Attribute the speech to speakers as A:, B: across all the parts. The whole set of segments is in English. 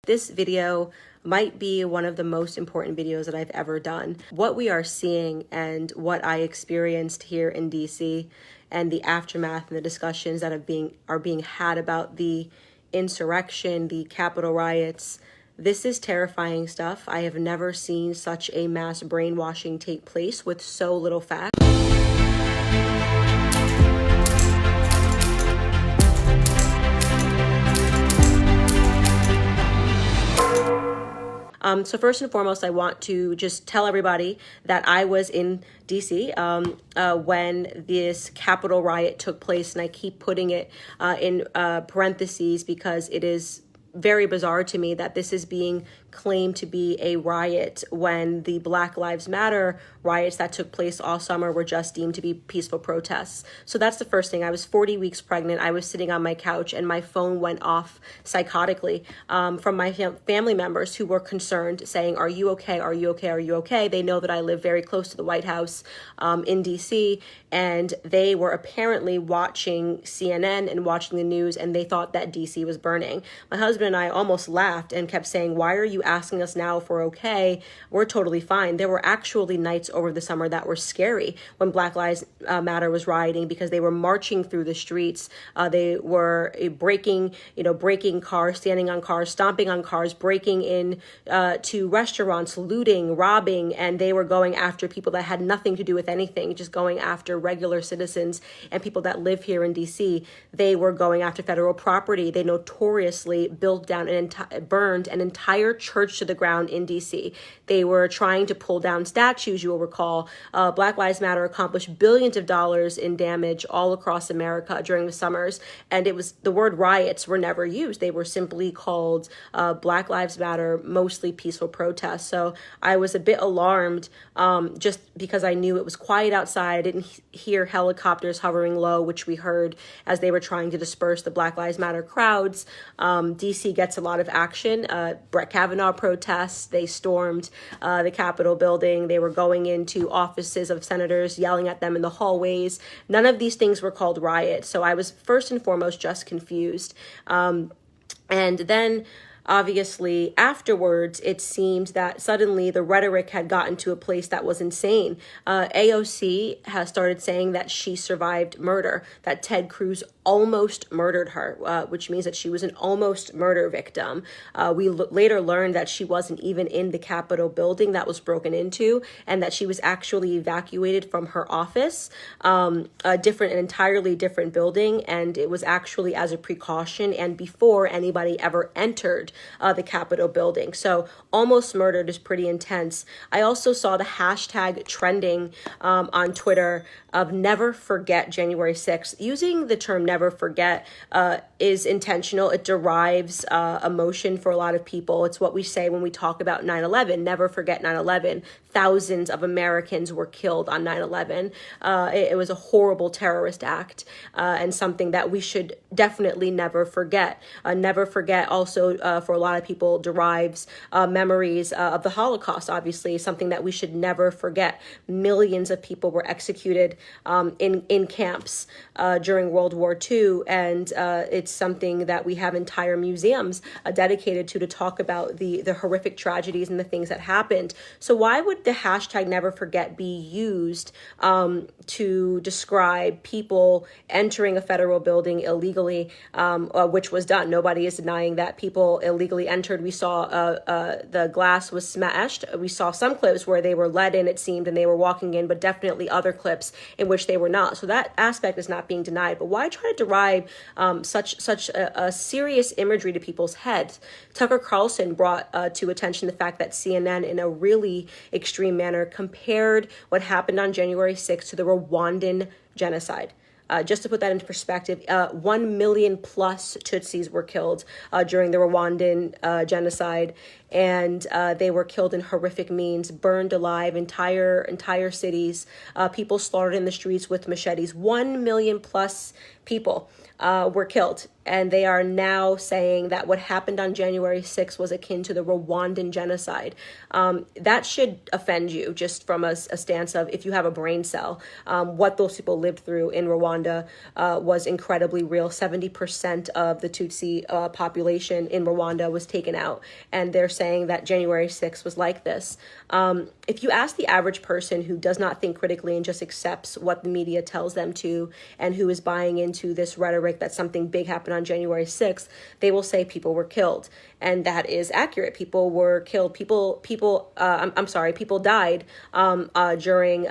A: This video might be one of the most important videos that I've ever done. What we are seeing and what I experienced here in DC and the aftermath and the discussions that are being had about the insurrection, the Capitol riots, this is terrifying stuff. I have never seen such a mass brainwashing take place with so little fact. So first and foremost, I want to just tell everybody that I was in DC when this Capitol riot took place, and I keep putting it in parentheses because it is very bizarre to me that this is being claimed to be a riot when the Black Lives Matter riots that took place all summer were just deemed to be peaceful protests. So that's the first thing. I was 40 weeks pregnant. I was sitting on my couch and my phone went off psychotically from my family members who were concerned, saying, "Are you okay? Are you okay? Are you okay?" They know that I live very close to the White House in DC, and they were apparently watching CNN and watching the news, and they thought that DC was burning. My husband and I almost laughed and kept saying, "Why are you asking us now if we're okay? We're totally fine." There were actually nights over the summer that were scary when Black Lives Matter was rioting, because they were marching through the streets. They were breaking cars, standing on cars, stomping on cars, breaking in to restaurants, looting, robbing, and they were going after people that had nothing to do with anything, just going after regular citizens and people that live here in DC. They were going after federal property. They notoriously built down burned an entire church to the ground in DC. They were trying to pull down statues. You will recall Black Lives Matter accomplished billions of dollars in damage all across America during the summers, and it was the word riots were never used. They were simply called Black Lives Matter, mostly peaceful protests. So I was a bit alarmed just because I knew it was quiet outside. I didn't hear helicopters hovering low, which we heard as they were trying to disperse the Black Lives Matter crowds. DC gets a lot of action. Brett Kavanaugh protests. They stormed the Capitol building. They were going into offices of senators, yelling at them in the hallways. None of these things were called riots. So I was first and foremost just confused. And then obviously, afterwards, it seemed that suddenly the rhetoric had gotten to a place that was insane. AOC has started saying that she survived murder, that Ted Cruz almost murdered her, which means that she was an almost murder victim. We later learned that she wasn't even in the Capitol building that was broken into, and that she was actually evacuated from her office, an entirely different building, and it was actually as a precaution and before anybody ever entered the Capitol building. So almost murdered is pretty intense. I also saw the hashtag trending on Twitter of never forget January 6th. Using the term never forget is intentional. It derives emotion for a lot of people. It's what we say when we talk about 9/11, never forget 9/11. Thousands of Americans were killed on 9/11. It was a horrible terrorist act and something that we should definitely never forget. Never forget also for a lot of people derives memories of the Holocaust, obviously, something that we should never forget. Millions of people were executed in camps during World War II, and it's something that we have entire museums dedicated to talk about the horrific tragedies and the things that happened. So why would the hashtag never forget be used to describe people entering a federal building illegally, which was done? Nobody is denying that people illegally entered. We saw the glass was smashed. We saw some clips where they were let in, it seemed, and they were walking in, but definitely other clips in which they were not. So that aspect is not being denied. But why try to derive such a serious imagery to people's heads? Tucker Carlson brought to attention the fact that CNN, in a really extreme manner, compared what happened on January 6th to the Rwandan genocide. Just to put that into perspective, 1 million plus Tutsis were killed during the Rwandan genocide, and they were killed in horrific means, burned alive, entire cities, people slaughtered in the streets with machetes. 1 million plus people were killed. And they are now saying that what happened on January 6th was akin to the Rwandan genocide. That should offend you, just from a stance of, if you have a brain cell. What those people lived through in Rwanda was incredibly real. 70% of the Tutsi population in Rwanda was taken out. And they're saying that January 6th was like this. If you ask the average person who does not think critically and just accepts what the media tells them to, and who is buying into this rhetoric that something big happened on January 6th, they will say people were killed. And that is accurate. People were killed. People died during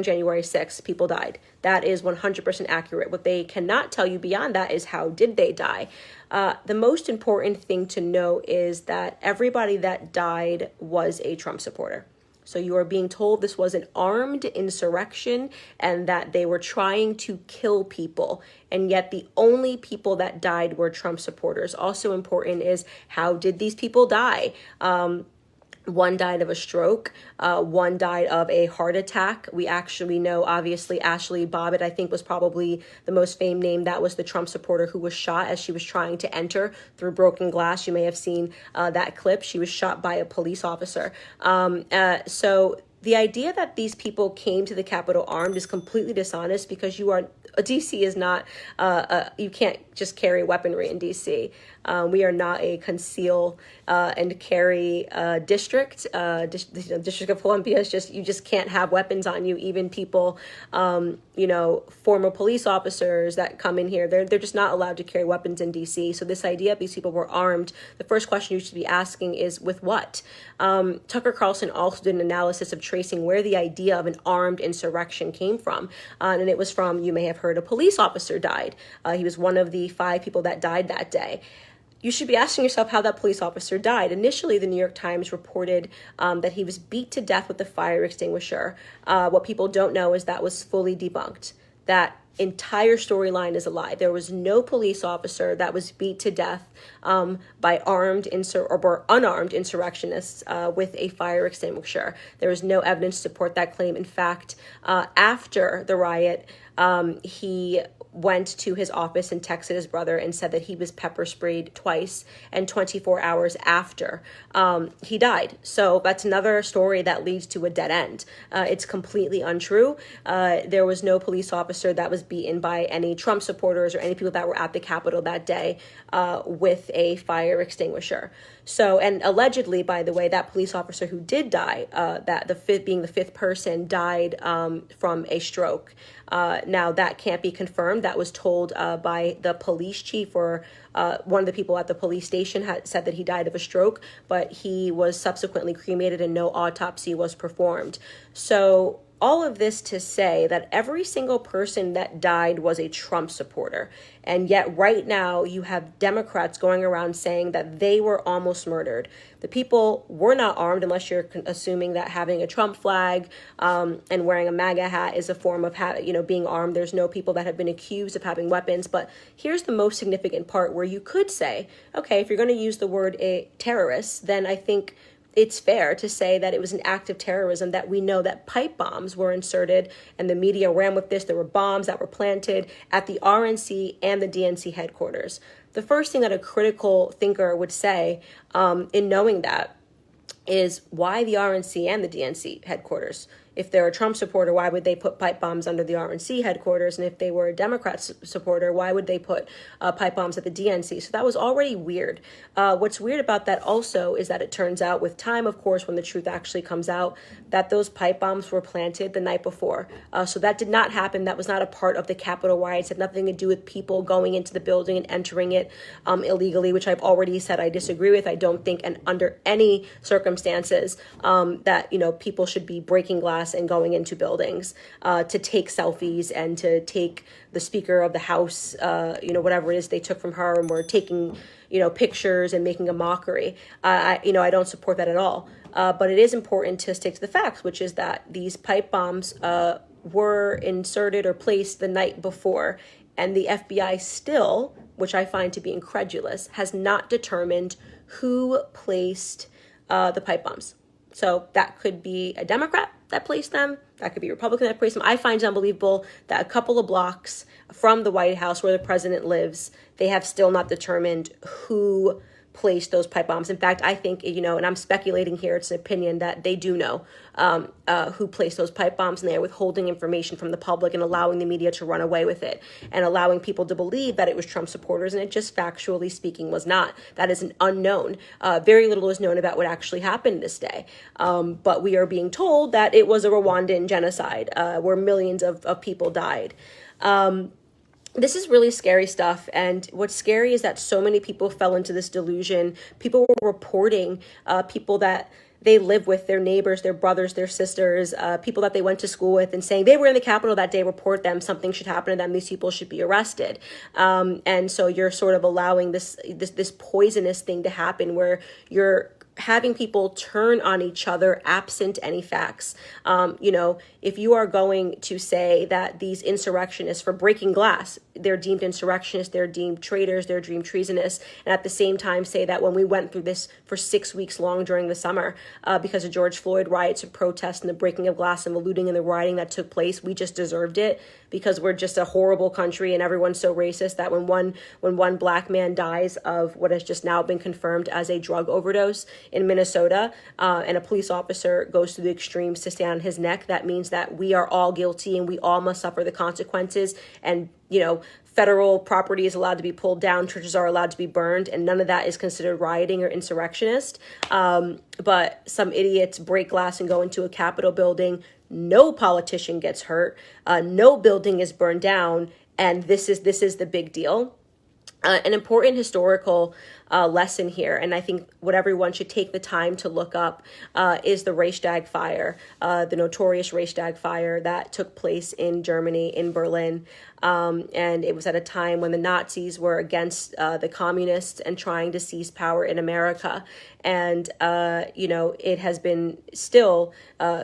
A: January 6th. People died. That is 100% accurate. What they cannot tell you beyond that is how did they die. The most important thing to know is that everybody that died was a Trump supporter. So you are being told this was an armed insurrection and that they were trying to kill people. And yet the only people that died were Trump supporters. Also important is, how did these people die? One died of a stroke. One died of a heart attack. We actually know, obviously, Ashley Bobbitt, I think, was probably the most famed name. That was the Trump supporter who was shot as she was trying to enter through broken glass. You may have seen that clip. She was shot by a police officer. So the idea that these people came to the Capitol armed is completely dishonest, because DC is not, you can't just carry weaponry in DC. We are not a conceal and carry district. District of Columbia is you just can't have weapons on you. Even people, former police officers that come in here, they're just not allowed to carry weapons in DC. So this idea these people were armed, the first question you should be asking is, with what? Tucker Carlson also did an analysis of tracing where the idea of an armed insurrection came from. And it was from, you may have heard, a police officer died. He was one of the 5 people that died that day. You should be asking yourself how that police officer died. Initially, the New York Times reported that he was beat to death with a fire extinguisher. What people don't know is that was fully debunked. That entire storyline is a lie. There was no police officer that was beat to death by unarmed insurrectionists with a fire extinguisher. There was no evidence to support that claim. In fact, after the riot, he went to his office and texted his brother and said that he was pepper sprayed twice, and 24 hours after he died. So that's another story that leads to a dead end. It's completely untrue. There was no police officer that was beaten by any Trump supporters or any people that were at the Capitol that day with a fire extinguisher. So, and allegedly, by the way, that police officer who did die, being the 5th person, died from a stroke. Now, that can't be confirmed. That was told by the police chief, or one of the people at the police station had said that he died of a stroke, but he was subsequently cremated and no autopsy was performed. So all of this to say that every single person that died was a Trump supporter. And yet right now you have Democrats going around saying that they were almost murdered. The people were not armed, unless you're assuming that having a Trump flag and wearing a MAGA hat is a form of being armed. There's no people that have been accused of having weapons. But here's the most significant part where you could say, okay, if you're going to use the word a terrorist, then I think it's fair to say that it was an act of terrorism, that we know that pipe bombs were inserted, and the media ran with this. There were bombs that were planted at the RNC and the DNC headquarters. The first thing that a critical thinker would say in knowing that is, why the RNC and the DNC headquarters? If they're a Trump supporter, why would they put pipe bombs under the RNC headquarters? And if they were a Democrat supporter, why would they put pipe bombs at the DNC? So that was already weird. What's weird about that also is that it turns out with time, of course, when the truth actually comes out, that those pipe bombs were planted the night before. So that did not happen. That was not a part of the Capitol riots. It had nothing to do with people going into the building and entering it illegally, which I've already said I disagree with. I don't think, and under any circumstances, that people should be breaking glass and going into buildings to take selfies and to take the Speaker of the House, whatever it is they took from her, and were taking, pictures and making a mockery. I don't support that at all. But it is important to stick to the facts, which is that these pipe bombs were inserted or placed the night before, and the FBI still, which I find to be incredulous, has not determined who placed the pipe bombs. So that could be a Democrat. that placed them. That could be Republican that placed them. I find it unbelievable that a couple of blocks from the White House where the president lives, they have still not determined who placed those pipe bombs. In fact, I think, and I'm speculating here, it's an opinion that they do know who placed those pipe bombs, and they're withholding information from the public and allowing the media to run away with it and allowing people to believe that it was Trump supporters, and it just factually speaking was not. That is an unknown. Very little is known about what actually happened this day. But we are being told that it was a Rwandan genocide where millions of people died. This is really scary stuff. And what's scary is that so many people fell into this delusion. People were reporting people that they live with, their neighbors, their brothers, their sisters, people that they went to school with, and saying they were in the Capitol that day, report them, something should happen to them, these people should be arrested. And so you're sort of allowing this poisonous thing to happen where you're having people turn on each other absent any facts. If you are going to say that these insurrectionists for breaking glass, they're deemed insurrectionists, they're deemed traitors, they're deemed treasonous, and at the same time say that when we went through this for 6 weeks long during the summer because of George Floyd riots and protests and the breaking of glass and the looting and the rioting that took place, we just deserved it because we're just a horrible country and everyone's so racist that when one black man dies of what has just now been confirmed as a drug overdose in Minnesota, and a police officer goes to the extremes to stand on his neck, that means that we are all guilty and we all must suffer the consequences. And, federal property is allowed to be pulled down, churches are allowed to be burned, and none of that is considered rioting or insurrectionist. But some idiots break glass and go into a Capitol building. No politician gets hurt. No building is burned down. And this is the big deal. An important historical lesson here, and I think what everyone should take the time to look up is the Reichstag fire, the notorious Reichstag fire that took place in Germany, in Berlin. And it was at a time when the Nazis were against the communists and trying to seize power in America. And, it has been still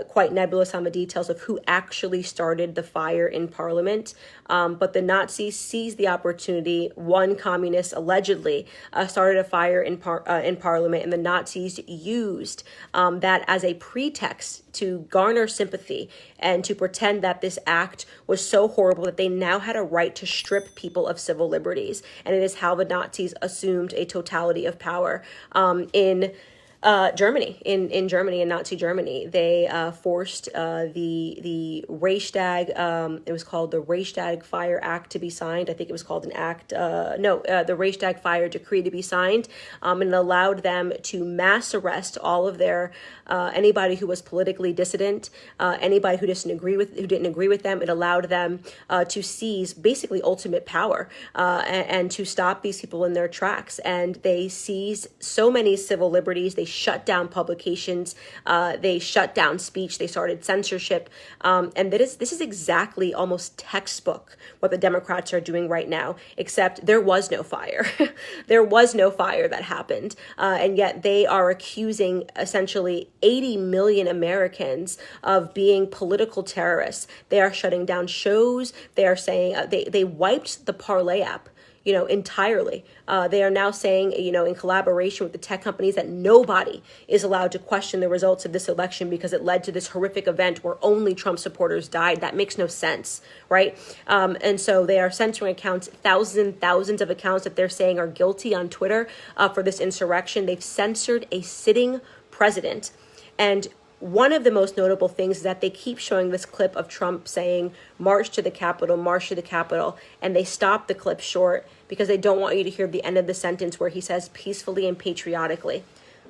A: quite nebulous on the details of who actually started the fire in Parliament. But the Nazis seized the opportunity. One communist allegedly started a fire in Parliament, and the Nazis used that as a pretext to garner sympathy and to pretend that this act was so horrible that they now had a right to strip people of civil liberties. And it is how the Nazis assumed a totality of power in Germany, in Germany, in Nazi Germany. They forced the Reichstag, it was called the Reichstag Fire Act to be signed. I think it was called the Reichstag Fire Decree to be signed, and it allowed them to mass arrest all of their anybody who was politically dissident, anybody who didn't agree with them. It allowed them to seize basically ultimate power and to stop these people in their tracks. And they seized so many civil liberties. They shut down publications. They shut down speech. They started censorship. And this is exactly almost textbook what the Democrats are doing right now, except there was no fire. There was no fire that happened. And yet they are accusing essentially 80 million Americans of being political terrorists. They are shutting down shows. They are saying they wiped the Parlay app, entirely. They are now saying, in collaboration with the tech companies, that nobody is allowed to question the results of this election because it led to this horrific event where only Trump supporters died. That makes no sense, right? And so they are censoring accounts, thousands of accounts that they're saying are guilty on Twitter for this insurrection. They've censored a sitting president. And one of the most notable things is that they keep showing this clip of Trump saying, march to the Capitol, and they stop the clip short because they don't want you to hear the end of the sentence where he says peacefully and patriotically.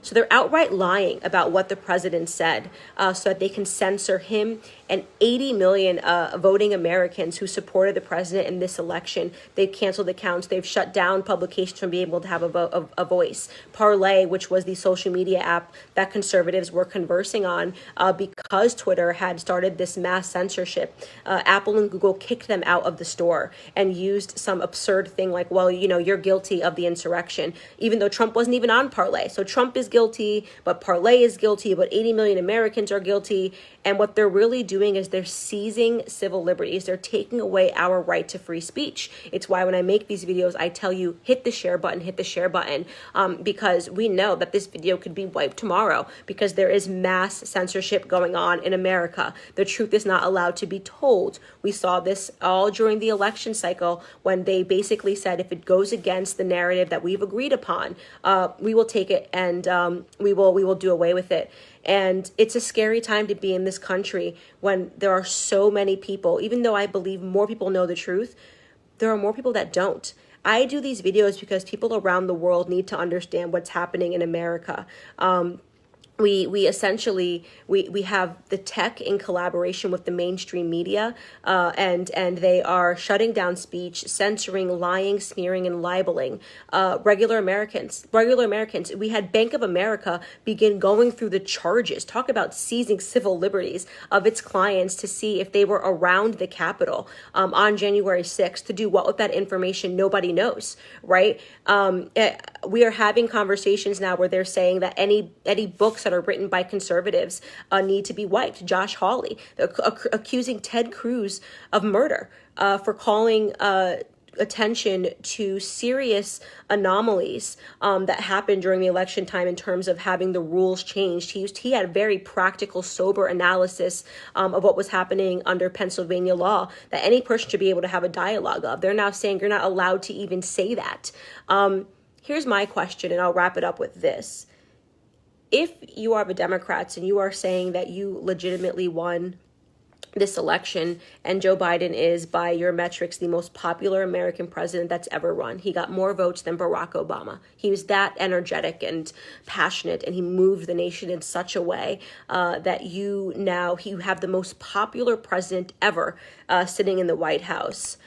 A: So they're outright lying about what the president said so that they can censor him and 80 million voting Americans who supported the president in this election. They've canceled accounts. They've shut down publications from being able to have a voice. Parlay, which was the social media app that conservatives were conversing on because Twitter had started this mass censorship. Apple and Google kicked them out of the store and used some absurd thing like, well, you're guilty of the insurrection, even though Trump wasn't even on Parlay. So Trump is is guilty, but Parlay is guilty, but 80 million Americans are guilty. And what they're really doing is they're seizing civil liberties. They're taking away our right to free speech. It's why when I make these videos, I tell you, hit the share button, because we know that this video could be wiped tomorrow because there is mass censorship going on in America. The truth is not allowed to be told. We saw this all during the election cycle when they basically said if it goes against the narrative that we've agreed upon, we will take it and we will do away with it. And it's a scary time to be in this country when there are so many people, even though I believe more people know the truth, there are more people that don't. I do these videos because people around the world need to understand what's happening in America. We essentially have the tech in collaboration with the mainstream media, and they are shutting down speech, censoring, lying, smearing, and libeling regular Americans. We had Bank of America begin going through the charges, talk about seizing civil liberties of its clients to see if they were around the Capitol on January 6th. To do what with that information? Nobody knows, right? We are having conversations now where they're saying that any books that are written by conservatives need to be wiped. Josh Hawley accusing Ted Cruz of murder for calling attention to serious anomalies that happened during the election time in terms of having the rules changed. He had a very practical, sober analysis of what was happening under Pennsylvania law that any person should be able to have a dialogue of. They're now saying you're not allowed to even say that. Here's my question, and I'll wrap it up with this. If you are the Democrats and you are saying that you legitimately won this election and Joe Biden is, by your metrics, the most popular American president that's ever run. He got more votes than Barack Obama. He was that energetic and passionate, and he moved the nation in such a way that you have the most popular president ever sitting in the White House.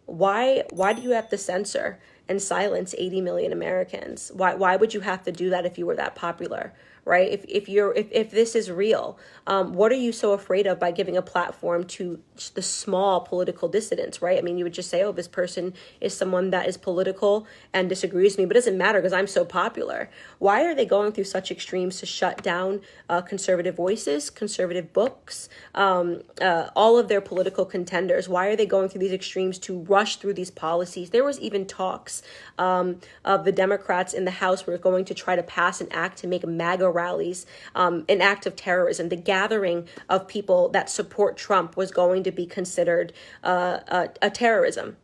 A: Why do you have to censor and silence 80 million Americans? Why would you have to do that if you were that popular? Right? If this is real, what are you so afraid of by giving a platform to the small political dissidents, right? I mean, you would just say, oh, this person is someone that is political and disagrees with me, but it doesn't matter because I'm so popular. Why are they going through such extremes to shut down conservative voices, conservative books, all of their political contenders? Why are they going through these extremes to rush through these policies? There was even talks of the Democrats in the House were going to try to pass an act to make MAGA rallies an act of terrorism. The gathering of people that support Trump was going to be considered a terrorism.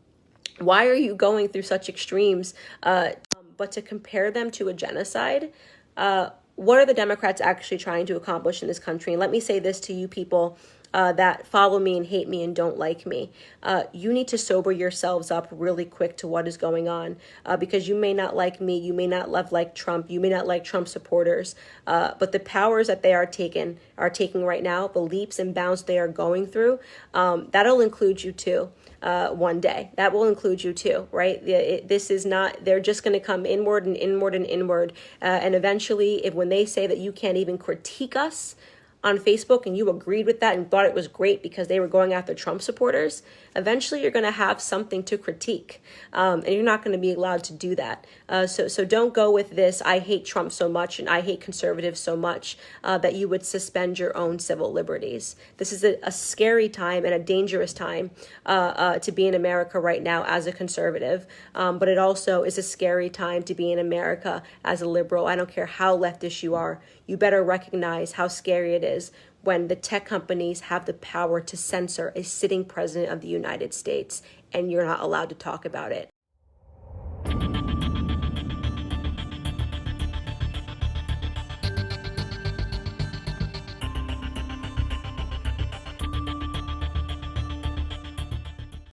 A: Why are you going through such extremes? But to compare them to a genocide, what are the Democrats actually trying to accomplish in this country? And let me say this to you people that follow me and hate me and don't like me. You need to sober yourselves up really quick to what is going on, because you may not like me, you may not like Trump, you may not like Trump supporters, but the powers that they are taking right now, the leaps and bounds they are going through, that'll include you too. One day that will include you too, right? This is not, they're just going to come inward and inward and inward. And eventually, when they say that you can't even critique us on Facebook and you agreed with that and thought it was great because they were going after Trump supporters, eventually you're going to have something to critique, and you're not going to be allowed to do that. So don't go with this, I hate Trump so much and I hate conservatives so much, that you would suspend your own civil liberties. This is a scary time and a dangerous time to be in America right now as a conservative, but it also is a scary time to be in America as a liberal. I don't care how leftish you are, you better recognize how scary it is when the tech companies have the power to censor a sitting president of the United States and you're not allowed to talk about it.